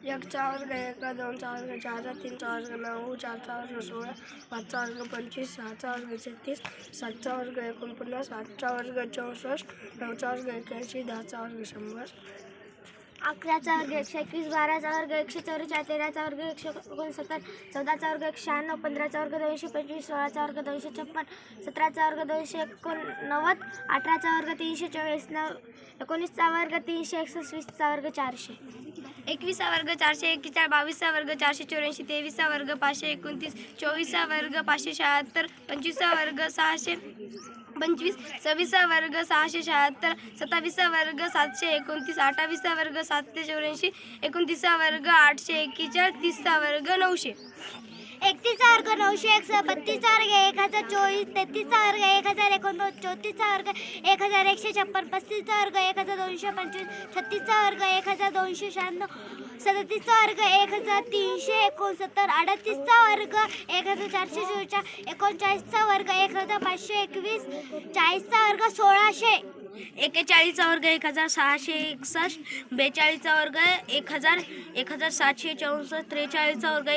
1चा वर्ग 1, 2चा वर्ग 4, 3चा वर्ग 9, 4चा वर्ग 16, 5चा वर्ग 25, 6चा वर्ग 36, 7चा वर्ग 49, 8चा वर्ग 64, 9चा वर्ग 81, 10चा वर्ग 100, 11चा वर्ग 121, 12चा वर्ग 144, 13चा वर्ग 169, 14चा वर्ग 196, 15चा वर्ग 225, 16चा वर्ग 256, 17चा वर्ग 289, 18चा वर्ग 324, 19चा वर्ग 361, 20चा वर्ग 400, 21चा वर्ग 441, 22चा वर्ग 484, 23चा वर्ग 529, 24चा वर्ग 576, 25चा वर्ग 625, 26चा वर्ग 676, 27चा वर्ग 729, 28चा वर्ग 784, 29चा वर्ग 841, 30चा वर्ग 900, 31चा वर्ग 901, 32चा वर्ग 1024, 33चा वर्ग 1089, 34चा वर्ग 1156, 35चा वर्ग 1225, 36चा वर्ग 1296, 37चा वर्ग 1369, 38चा वर्ग 1444, 39चा वर्ग 1521, 40चा वर्ग 1600, 41चा वर्ग 1661, 42चा वर्ग 1764, 43चा वर्ग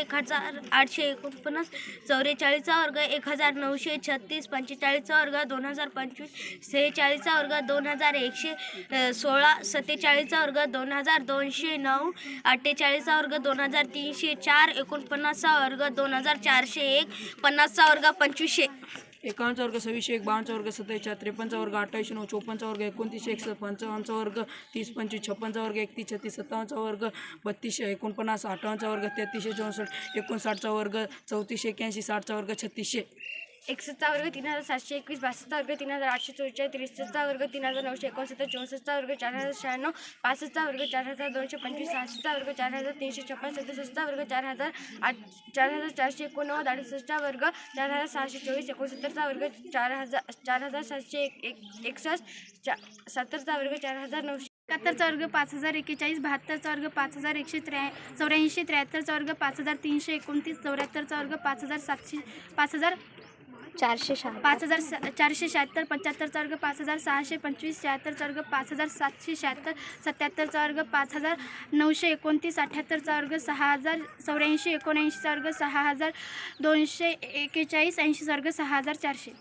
1849, 44चा वर्ग 1936, 45चा वर्ग 2025, 46चा वर्ग 2116, 47चा वर्ग 2209, 48चा वर्ग 2304, 49चा वर्ग 2401, 50चा वर्ग 2500, 51चा वर्ग 2601, 52चा वर्ग 27, 53चा वर्ग 2809, 54चा वर्ग 2961, 55चा वर्ग 30, 25, 56चा वर्ग 31, 36, 57चा वर्ग 3200, 49, 58चा वर्ग 3364, 59चा वर्ग 3481, 60चा वर्ग 3600, 61चा वर्ग 3721, 62चा वर्ग 3844, 63चा वर्ग 3969, 64चा वर्ग 4096, 65चा वर्ग 4225, 66चा वर्ग 4356, 67चा वर्ग 4489, 68चा वर्ग 4624, 69चा वर्ग 4761, 70चा वर्ग 4900, 71चा वर्ग 5041, 72चा वर्ग 5184, 73चा वर्ग 5329, 74चा वर्ग 5476, 75चा वर्ग 5625, 76चा वर्ग 5776, 77चा वर्ग 5929, 78चा वर्ग 6084, 79चा वर्ग 6241, 80चा वर्ग 6400,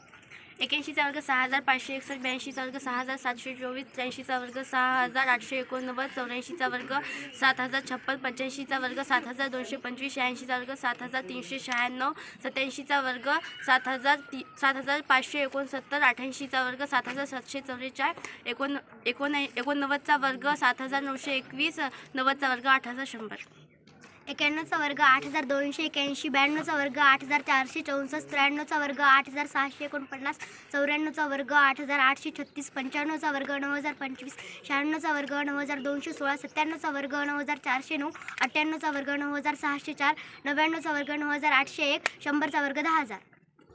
81चा वर्ग 6561, 82चा वर्ग 6724, 83चा वर्ग 6889, 84चा वर्ग 7056, 85चा वर्ग 7225, 86चा वर्ग 7396, 87चा वर्ग 7569, 88चा वर्ग 7744, 89चा वर्ग 7921, 90चा वर्ग 8100, 91चा वर्ग 8281, 92चा वर्ग 8464, 93चा वर्ग 8649, 94चा वर्ग 8836, 95चा वर्ग 9025, 96चा वर्ग 9216, 97चा वर्ग 9409, 98चा वर्ग 9604, 99चा वर्ग 9801, 100चा वर्ग 10000.